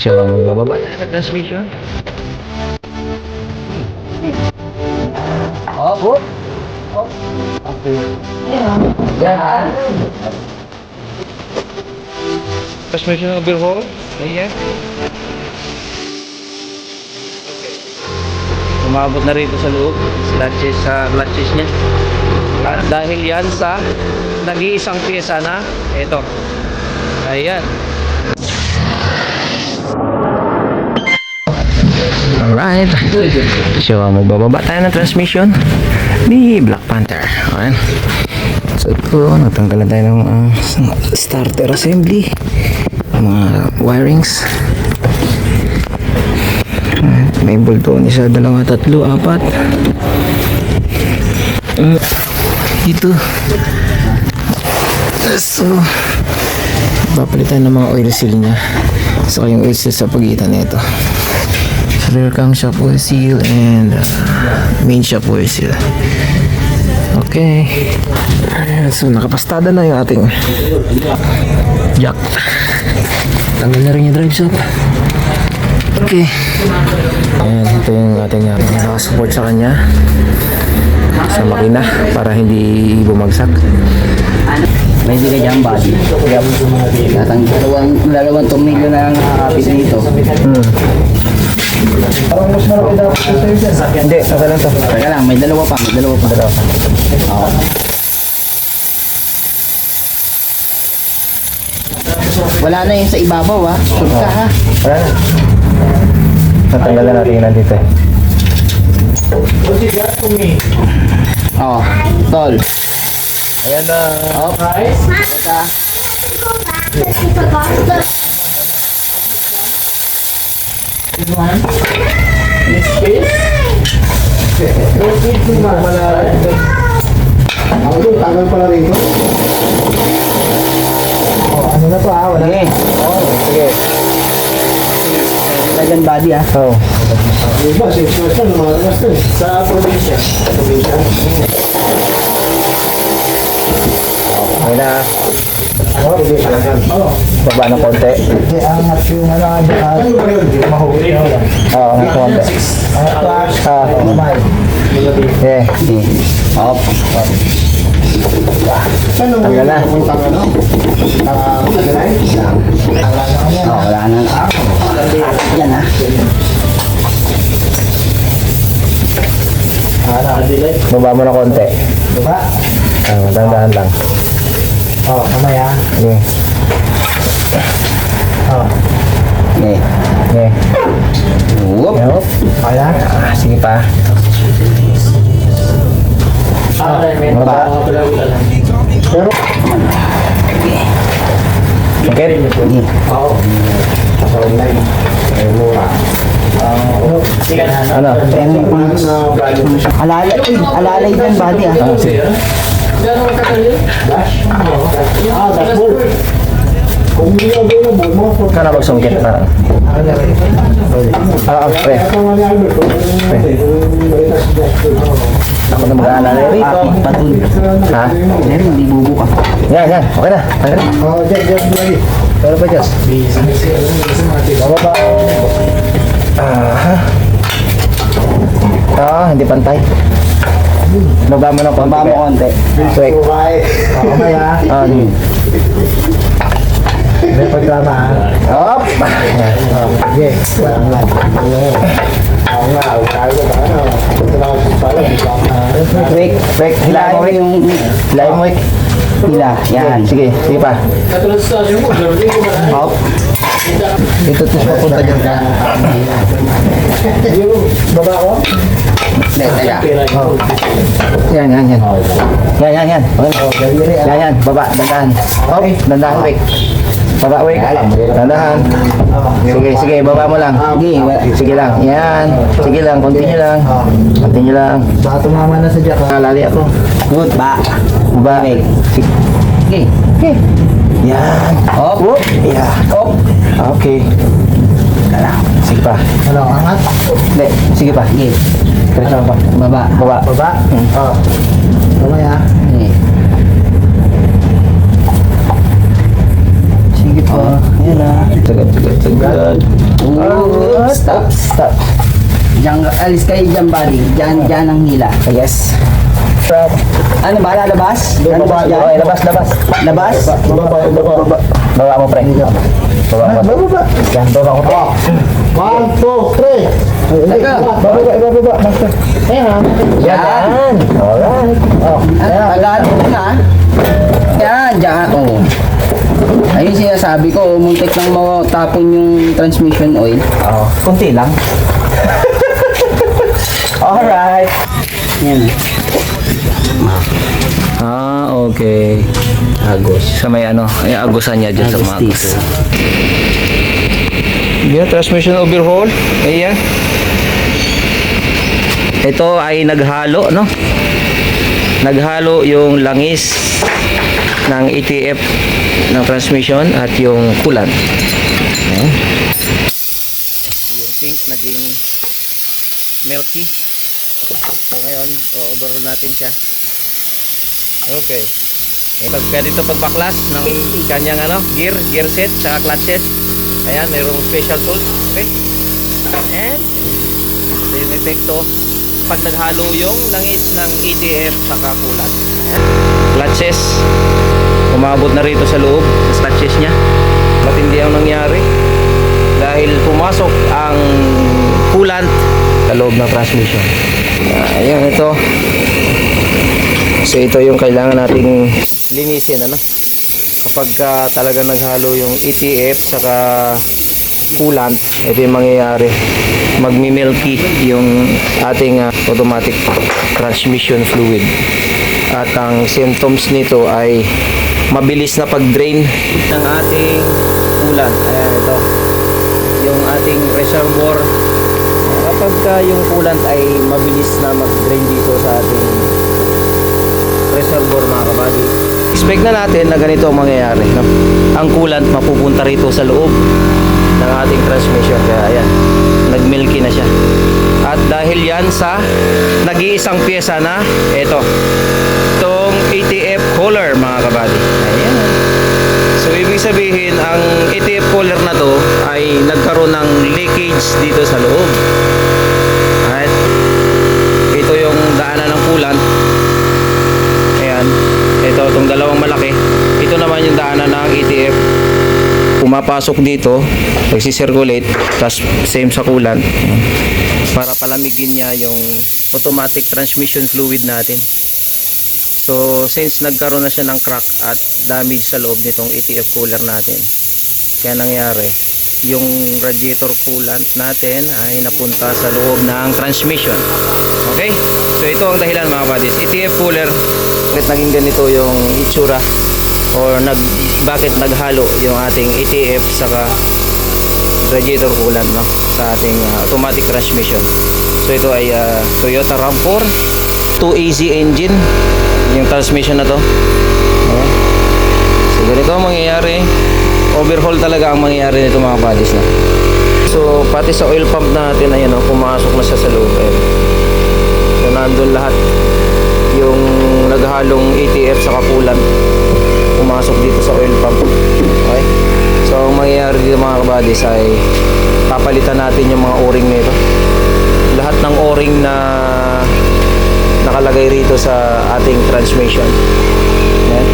Siya lang magbababa na transmission. Good. Okay. Yan. Transmission overhaul. Ayan. Umabot na rito sa loob. Latches niya. Dahil yan sa nag-iisang pyesa na ito. Ayan. Alright. So, magbababa tayo ng transmission ni Black Panther. Ayan. So, ito, natanggalan tayo ng starter assembly. Mga wirings. May bolton, isa, dalawa, tatlo, apat. Dito. So, papalitan ng mga oil seal niya. So, yung oil seal sa pagitan nito. Rear camshaft oil seal and main shaft oil seal. Okay. So, nakapastada na yung ating jack. Tanggal na rin yung drive shaft. Okay. Ayan, ito yung ating nakasupport sa kanya sa makina para hindi bumagsak. May hindi ka dyan body. Natang dalawang tumilyo na ang nakakapit nito. Hindi, nasa lang to. Teka lang, may dalawa pa. Oo. Wala na yun sa ibabaw ha. Sure ka ha. Wala na. Natanggalan natin yun nandito eh. Oo. Tol. Ayan na. Oh. Teka. Tagal pala rito. Ano na to wala na. Sige. Lagyan body ha. Oh. Diba, 6 years na, lumalagas na eh. Sa probinsya. Okay na. Baba ng konti. Hindi, angat yung mahuli na wala. Oo, ng konti. Yeah. Off. Tanggal na. Wala na. Yan ha. Baba mo ng konti. Diba? Dahan-dahan lang. Mamaya. Okay. Okay. Okay. Whoop. Yup. Kaya? Sige pa. Baba. Pero, Sakit? Ano? Alalay dyan body ha. Sige. dashboard. Kung hindi available, mga for... Kana magsungkit parang. Okay. Ako na mag-aalala rito. Patul. Ha? Pero hindi bubo ka. Yan. Okay na. Just ready. Pero pa, Diyos. Bababa. Hindi pantay. Baba mo ng konti. Baba mo konti. Quick. Mamaya. May pagkama ha. Hop! Okay. Walang lang. Oo nga. Tayo ba? Ito na ako pala. Quick. Hilahin mo, Wick. Hilahin mo, Wick. Hila. Yan. Sige pa. Hop. Dito ito papunta dyan ka. Yung baba ko? Hindi, teka. Yan. Yan. Baba. Dandahan. Hop. Dandahan, Wick. Baba, Wick. Dandahan. Sige. Baba mo lang. Sige lang. Yan. Sige lang. Continue lang. Baka tumama na sa jack ha. Lali ako. Good. Baba. Sige. Okay. Yan. Hop. Whoop. Yeah. Hop. Okay. Sige pa. Ano, angat? Hindi. Sige pa. Sige. Diretso pa. Baba. Baba? Oo. Mamaya. Sige. Yan na. Tagad. Stop. Diyan, alis kayo dyan, buddy. Diyan ang hila. Yes. Ano ba? Lalabas? Lalabas dyan? Okay, labas. Labas? Baba mo, pre. Baba mo. Yan, baba ko, pre. 1, 2, 3. Teka. Bababa. Ayan. Yan. Alright. Agad mo na. Yan, dyan. Oh. Ayun sinasabi ko, muntik nang matapon yung transmission oil. Kunti lang. Alright. Yan. Okay. Agos. Sa may ay agusan niya dyan sa mga agos. Yan, transmission overhaul. Ayan. Ito ay naghalo, no? Naghalo yung langis ng ETF ng transmission at yung coolant. Ayan. Yung pink naging milky. So ngayon, overhaul natin siya. Okay. Pagka dito pagbaklas ng kanyang gear set sa clutches. Ayan, mayroong special tools. Okay. And ito yung epekto pag naghalo yung langis ng ETF sa coolant. Ayan. Clutches. Umabot na rito sa loob sa clutches niya. Matindi ang nangyari dahil pumasok ang coolant sa loob ng transmission. Ayan, ito. So ito yung kailangan nating linisin, kapag talaga naghalo yung ETF saka coolant, ito yung mangyayari, magmi-milky yung ating automatic transmission fluid, at ang symptoms nito ay mabilis na pag-drain ng ating coolant. Ayan, ito yung ating reservoir. Kapag yung coolant ay mabilis na mag-drain dito sa ating reservoir, mga kabady, expect na natin na ganito ang mangyayari, no? Ang coolant mapupunta rito sa loob ng ating transmission. Kaya ayan, nagmilky na siya. At dahil yan sa nag-iisang pyesa na itong ETF cooler, mga kabady. Ayan. So ibig sabihin, ang ETF cooler na to ay nagkaroon ng leakage dito sa loob. Alright. Ito yung daanan ng coolant. Ito, itong dalawang malaki. Ito naman yung daanan ng ETF. Pumapasok dito, nagsisirculate, tapos same sa coolant, para palamigin niya yung automatic transmission fluid natin. So, since nagkaroon na siya ng crack at damage sa loob nitong ETF cooler natin, kaya nangyari, yung radiator coolant natin ay napunta sa loob ng transmission. Okay? So ito ang dahilan, mga buddies. ETF cooler, bakit naging ganito yung itsura, or bakit naghalo yung ating ETF saka radiator coolant, no, sa ating automatic transmission. So ito ay Toyota RAV4 2AC engine yung transmission na to. Okay? So ganito ang mangyayari. Overhaul talaga ang mangyayari nito, mga buddies, no? So pati sa oil pump natin, ayan, pumasok na siya sa loob. Ayan. So nandun lahat yung naghalong ETF sa coolant, pumasok dito sa oil pump. Okay? So ang mangyayari dito, mga buddies, ay papalitan natin yung mga o-ring nito. Lahat ng o-ring na nakalagay rito sa ating transmission. Ayan.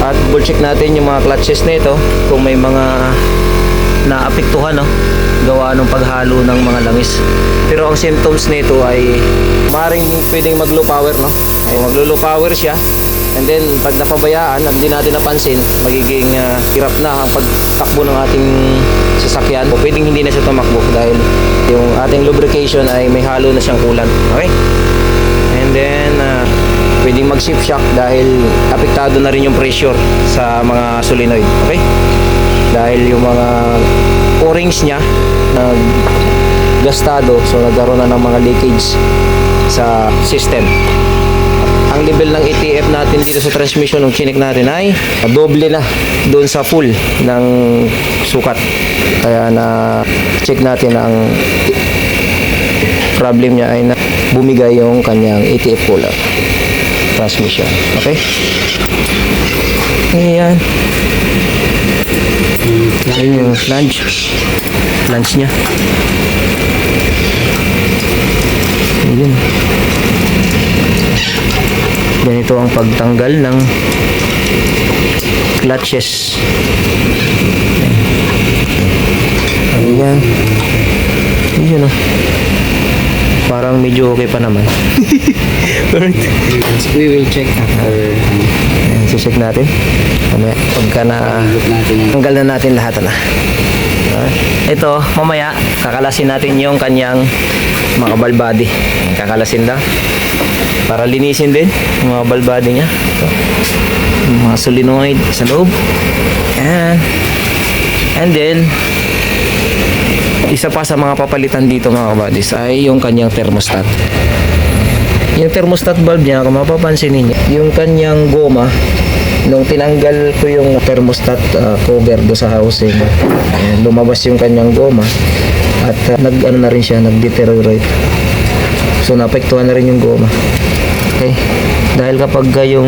At check natin yung mga clutches nito kung may mga naapektuhan, no, gawa ng paghalo ng mga langis. Pero ang symptoms nito ay maring pwedeng mag-low power, no? Ay maglo-low power siya, and then pag napabayaan at hindi natin napansin, magiging hirap na ang pagtakbo ng ating sasakyan, o pwedeng hindi na siya tumakbo dahil yung ating lubrication ay may halo na siyang coolant. Okay? And then pwedeng mag-shift shock dahil apektado na rin yung pressure sa mga solenoid. Okay? Dahil yung mga o-rings niya gastado, so nagkaroon na ng mga leakage sa system. Ang level ng ETF natin dito sa transmission, nung chinik natin, ay doble na doon sa full ng sukat. Kaya na check natin ang problem niya ay na bumigay yung kanyang ETF cooler transmission. Okay? Ayan. Ayun yung flange. Flange niya. Ayun. Ganito ang pagtanggal ng clutches. Ayan. Ayan o. Parang medyo okay pa naman. Alright. We will check after Ayan, check natin. Mamaya, pagka na look natin yung tanggal na natin lahat na. Ito, mamaya, kakalasin natin yung kanyang mga ball body. Kakalasin lang. Para linisin din yung mga ball body niya. Ito. Yung mga solenoid sa loob. Ayan. And then, isa pa sa mga papalitan dito mga kabadis ay yung kanyang thermostat. Yung thermostat valve niya, kung mapapansin ninyo, yung kanyang goma, nung tinanggal ko yung thermostat cover do sa housing, lumabas yung kanyang goma at nag-ano na rin siya, nag-deteriorate. So naapektuhan na rin yung goma. Okay? Dahil kapag yung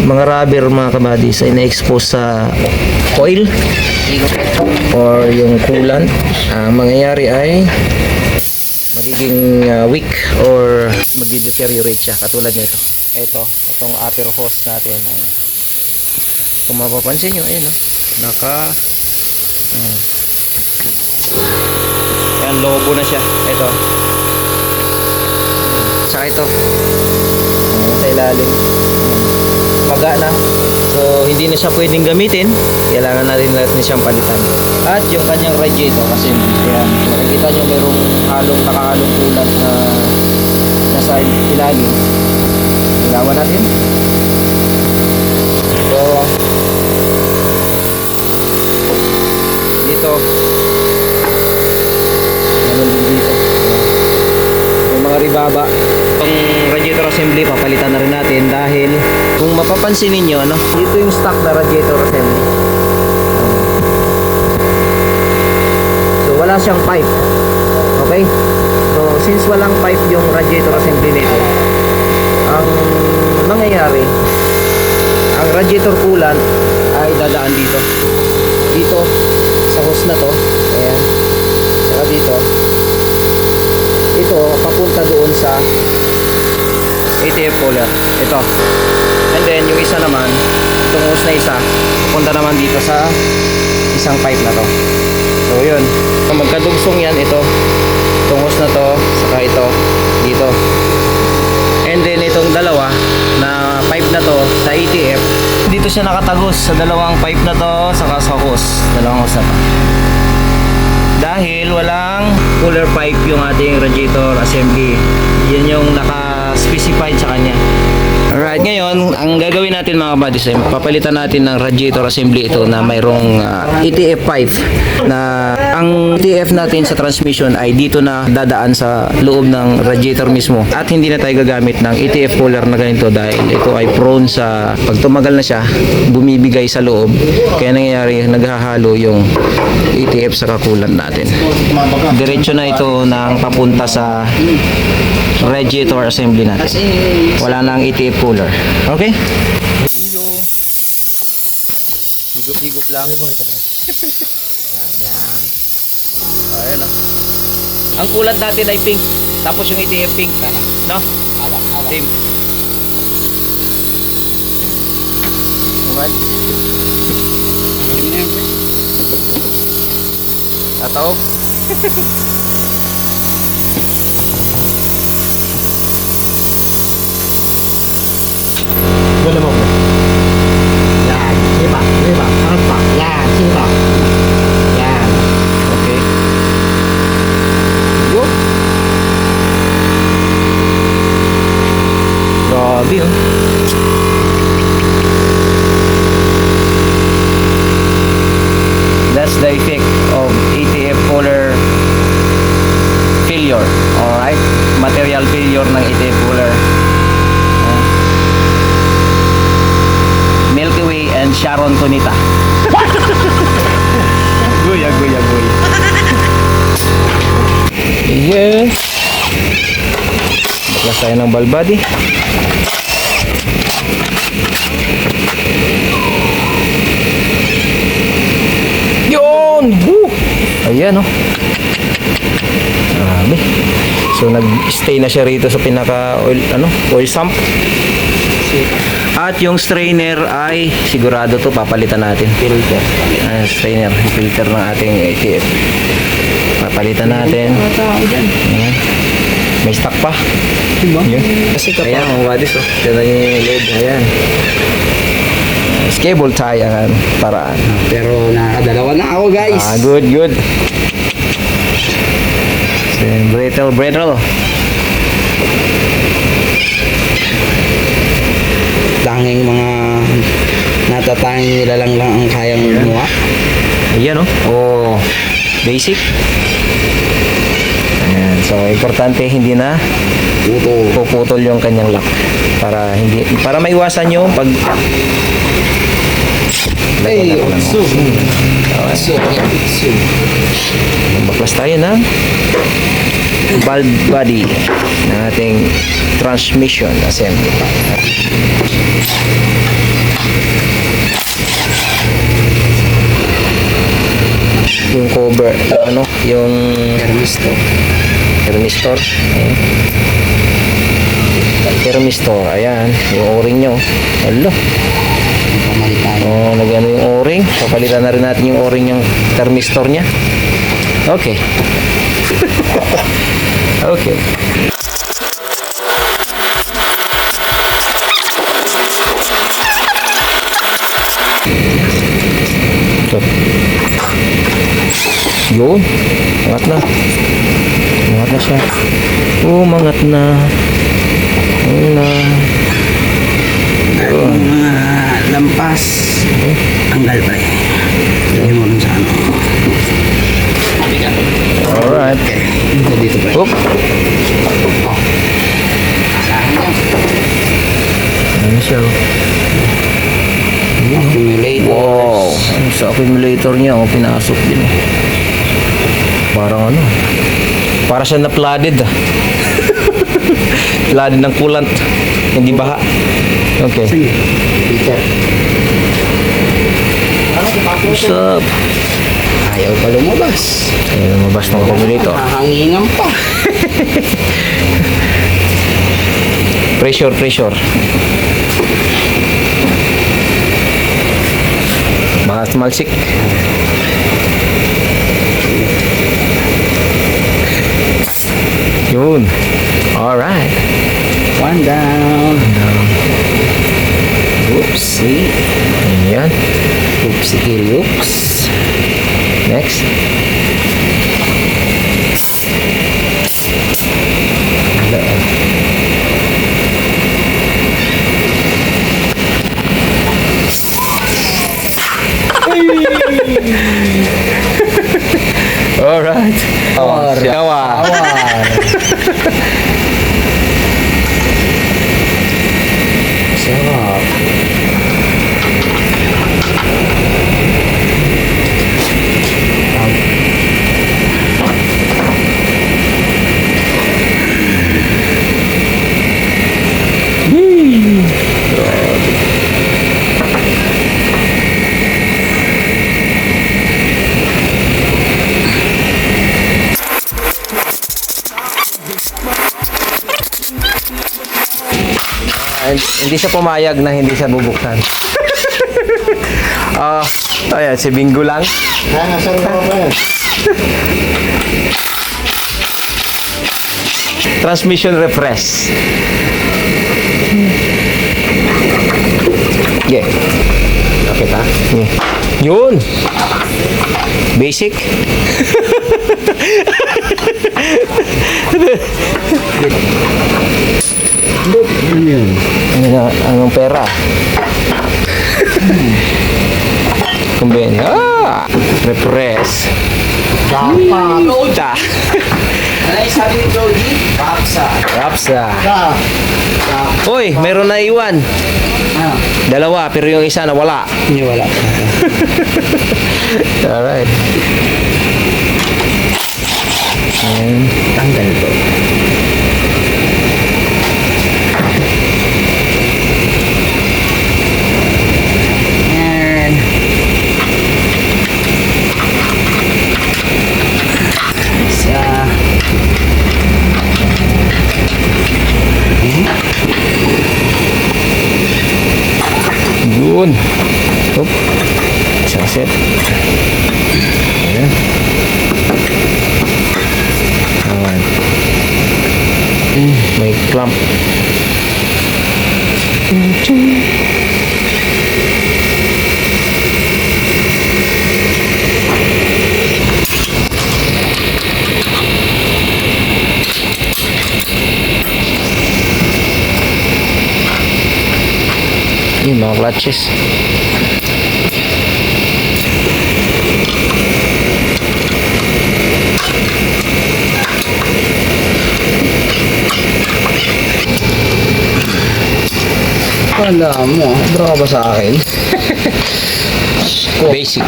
mga rubber mga kabadis ay na-expose sa oil or yung coolant, ang mangyayari ay magiging weak or mag-deteriorate siya katulad nito. Itong upper hose natin. Kung mapapansin nyo, ayun, yan, lobo na siya. Ito. Tsaka ito. Sa ilalim. Maga na. So, hindi na siya pwedeng gamitin. Kailangan natin siyang palitan. At yung kanyang radiator kasi yan, makikita nyo mayroong nakahalong kulat na nasa ilalim. Ilawan natin. So, dito. Meron din dito. Yung mga ribaba. Itong radiator assembly, papalitan na rin natin dahil kung mapapansin ninyo, dito yung stock na radiator assembly. So, wala siyang pipe. Okay? So, since walang pipe yung radiator assembly nito, ang mangyayari, ang radiator coolant ay dadaan dito. Dito, sa hose na to. Ayan. Saka dito. Ito, papunta doon sa ATF cooler. Ito. And then, yung isa naman, itong hose na isa, papunta naman dito sa isang pipe na to. So, yun. Kung magkadugsong yan, ito. Itong hose na to, saka ito, dito. And then, itong dalawa na pipe na to sa ATF, dito siya nakatagos sa dalawang pipe na to, saka sa hose. Dalawang hose na to. Dahil walang cooler pipe yung ating radiator assembly. Yan yung naka-specified sa kanya. Alright, ngayon, ang gagawin natin mga buddies ay papalitan natin ng radiator assembly ito na mayroong ETF pipe na ang ETF natin sa transmission ay dito na dadaan sa loob ng radiator mismo at hindi na tayo gagamit ng ETF cooler na ganito dahil ito ay prone sa pag tumagal na siya, bumibigay sa loob kaya nangyayari naghahalo yung ETF sa kakulan natin. Diretso na ito ng papunta sa radiator assembly natin. Wala nang ETF cooler. Okay? Higop lang. Ayan na. Ang kulat natin ay pink. Tapos yung ETF pink. No? Pink. Alright. Ataog. Dala mo. Yan. Sipa. Angat pa. Yan. Sipa. Yan. Okay. Yo. Grabe oh. That's the effect of ETF cooler failure. Alright? Material failure ng ETF cooler. Milky Way and Sharon Cunita. Agoy. Yes. Baklas tayo ng ball body. Yo! Yun. Woo! Ayan, oh. Grabe. So, nag-stay na siya rito sa oil sump. At yung strainer ay sigurado to papalitan natin. Filter. Strainer, filter ng ating ATF. Papalitan natin. Ayan. May stock pa. Diba? Yun. Kasi kapag mga wadis, oh. Yan na yung lead. Ayan. Cable tie ang paraan. Pero nakadalawa na ako, guys. Good, good. Brittle. Tanging mga natatanging nila lang ang kayang gumawa. Ayan, oh. Oh, basic. Ayan. So, importante hindi na puputol yung kanyang lock para maiwasan yung pag baklas tayo ng valve body ng ating transmission assembly. Yung cover, yung thermistor. Thermistor, ayan, yung o-ring nyo. Hello. Nagano yung o-ring. Papalitan na rin natin yung o-ring yung thermistor nya. Okay. Okay. So. Yun. Mangat na. Mangat na siya. Mangat na. Ayun na. Mga lampas. Tanggal pa eh. Lagyan mo rin sa ano. Alright. Dito pa. Oop. Ano siya? Accumulator. Wow. Sa accumulator niya, pinasok din. Parang para siya na flooded. Flooded ng coolant. Hindi baha. Okay. Sige. Peter. What's up? Ayaw pa lumabas. Ayaw lumabas ng accumulator. Hahangingan pa. Pressure. Mga smalsik. Yun. Alright. One down. Oopsie. Ayan. Oopsie kiloops. Next. Alright. Kawar. Sarap. Hindi siya pumayag na hindi siya bubuksan. Ayan, si Bingo lang. Nasaan na ba yan? Transmission refresh. Yeah. Okay ta? Yeah. Yun. Basic. Ano yun? Anong pera? Kumbeni. Refresh. Dapat. Ano yung sabi ni Jody? Rapsa. Uy, meron na iwan. Dalawa, pero yung isa nawala. Hindi, wala. Alright. Ayan. Tanggal to. Yan. may clamp. Yung mga clutches. Wala mo. Bro ka ba sa akin? Basic.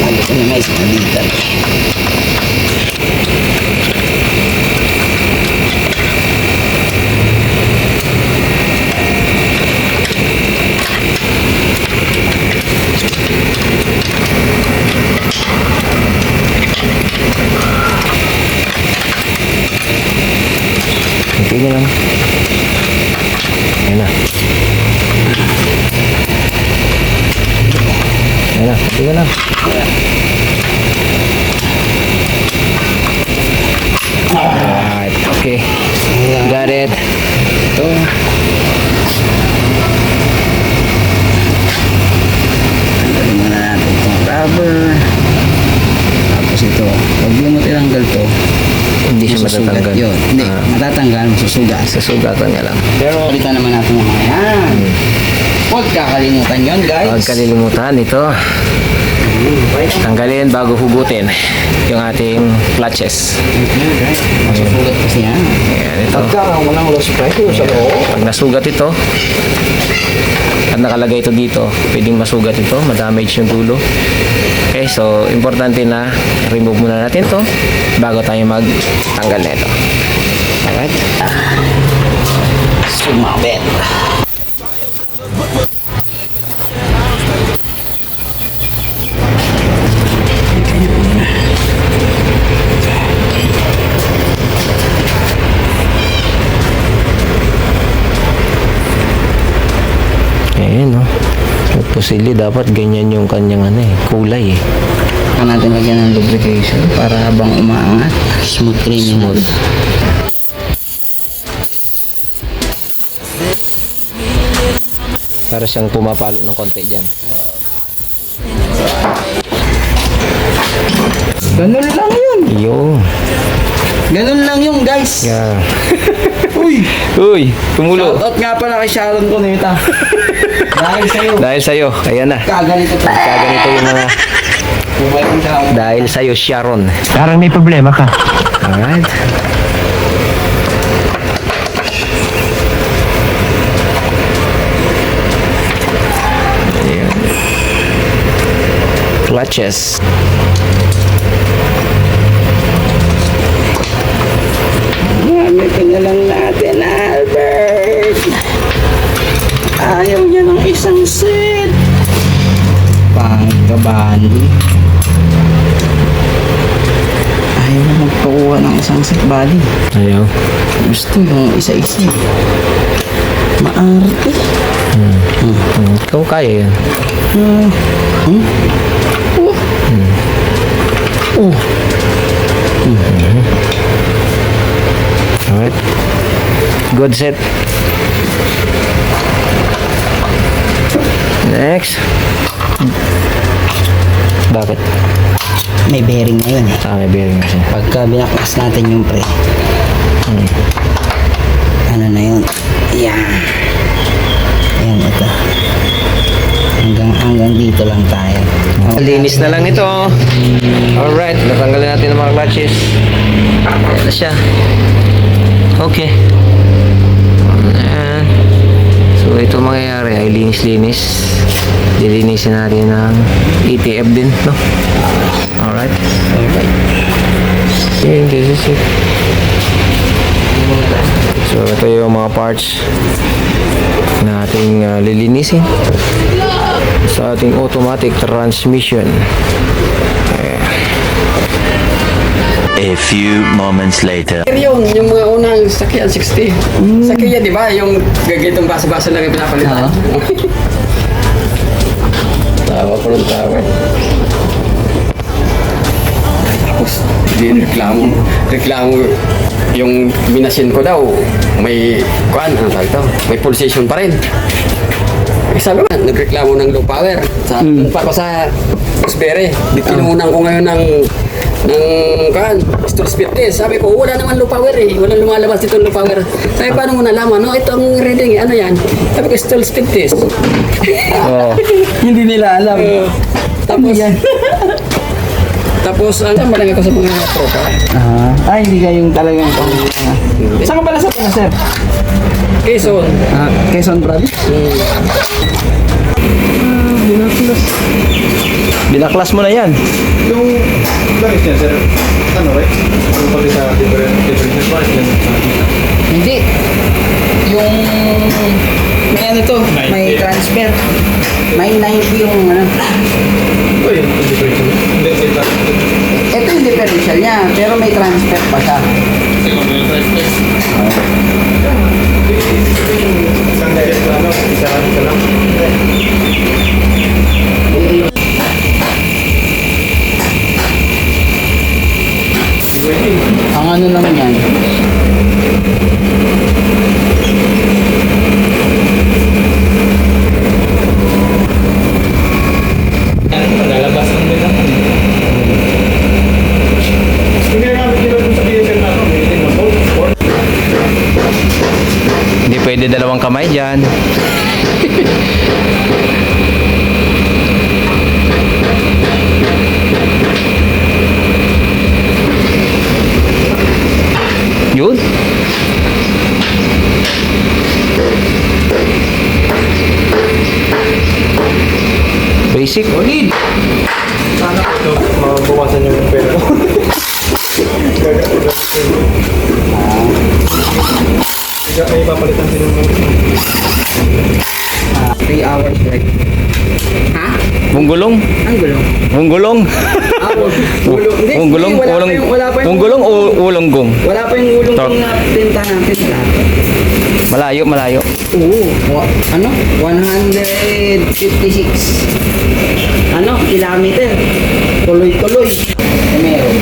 Lalo ko na may salitan. Hindi lang. Ayan na. Ayan na. Hindi lang. Alright. Okay. Got it. Ito. Tanggalin muna natin itong rubber. Tapos ito. Pag di mo tinanggal to, Hindi siya masusugat matatanggal. yun. Hindi, matatanggal, masusugat. Sasugatan niya lang. Pero palitan naman natin yung mga yan. Huwag kakalimutan yun, guys. Huwag kalilimutan ito. Tanggalin bago hugutin yung ating clutches. Masusugat kasi yan. Ayan, ito. Pagka mo ng lost price sa loob. Pag nasugat ito, at nakalagay ito dito, pwedeng masugat ito, madamage yung dulo. Okay, so importante na remove muna natin to bago tayo magtanggal nito. Alright? Sumabit. Ayan, no. Pusili dapat ganyan yung kanyang kulay eh. Saka natin lagyan ng lubrication para habang umaangat, smooth cleaning. Smooth. Para siyang pumapalo ng konti dyan. Ganun lang yun. Yung. Ganun lang yun, guys. Yeah. Uy! Uy, tumulo. Shoutout nga pala kay Sharon Cuneta. Dahil sa'yo. Dahil sa'yo, ayan na. Kaganito to. Kaganito yung mga Bumalik ka. dahil sa'yo, Sharon. Parang may problema ka. Alright. Ayan. Clutches. Gamitin na lang natin, Albert. Ayaw niya ng isang set. Pangkabandi. Ayaw na magpakuha ng isang set, bali. Ayaw. Gusto yung isa-isa. Maarte. Ikaw kaya yan. Alright. Good set. Next. Bakit? May bearing na yun eh. May bearing kasi. Pagka binaklas natin yung pre, ano na yun? Yan. Yan, ito. Hanggang dito lang tayo. Linis na lang ito. Alright. Natanggalin natin ang mga clutches. Ayan na siya. Okay. Ayan. So ito mangyayari ay linis-linis. Dilinisin natin ng ETF din, no? Alright. Okay, this is it. So ito yung mga parts na ating lilinisin sa ating automatic transmission. A few moments later. Yun, yung mga unang sakyan, 60. Sakyan, di ba? Yung gagitong basa-basa na rin pinapalitan. Oo. Tama po ng tawad. Tapos, reklamo yung minasin ko daw, may, ano tawag ito, may pulsation pa rin. Eh, sabi ko, nagreklamo ng low power. Pa ko sa Raspberry. Kinunan ko ngayon ng store speed test. Sabi ko, wala naman low power eh. Walang lumalabas dito low power. Sabi, paano mo nalaman? No, ito ang reading eh. Ano yan? Sabi ko, store speed test. Oh. Hindi nila alam. Tapos, tapos, ang malangay ko sa mga tropa. Hindi kayong talagang Saan ka pala sa Pinas, sir? Quezon. Quezon Province? Binaklas mo na yan. Yung langis niya, sir, ano, right? Ano pati sa different parts yan? Hindi. Yung may ano to, may transfer. May 90 yung ano. Ito yung differential. Hindi, ito. Ito yung differential niya, pero may transfer pa siya. Isang test na, ano, isahan ka lang. Ang ano naman yan? Lalabas lang din ako. Hindi na namin dito sa PSL na ako. May itin na bolt. Hindi pwede dalawang kamay dyan. Yun. Basic. Solid. Sana ito, mabawasan yung pera ko. May papalitan din yung 3 hours break. Ha? Bunggulong. Ang gulong. Bunggulong. Hindi, Bunggulong. wala pa Ulong. yung- wala pa yung- Bunggulong o ulonggong? Wala pa yung gulong Torque. na pinta natin. Malayo, malayo. Ano? 156. Ano? Kilometer. Tuloy-tuloy. Meron.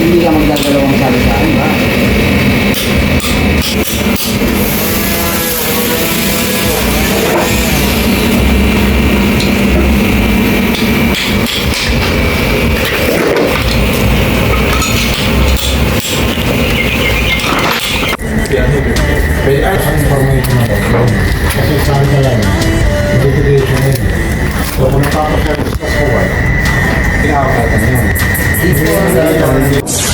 Hindi ka magdadalawang sali-sali ba? Pwede ay, ang information na ba? Kasi saan ka lang, notification na yun. So, kung napapasya sa kuwan, pinakakata na yun. Dito,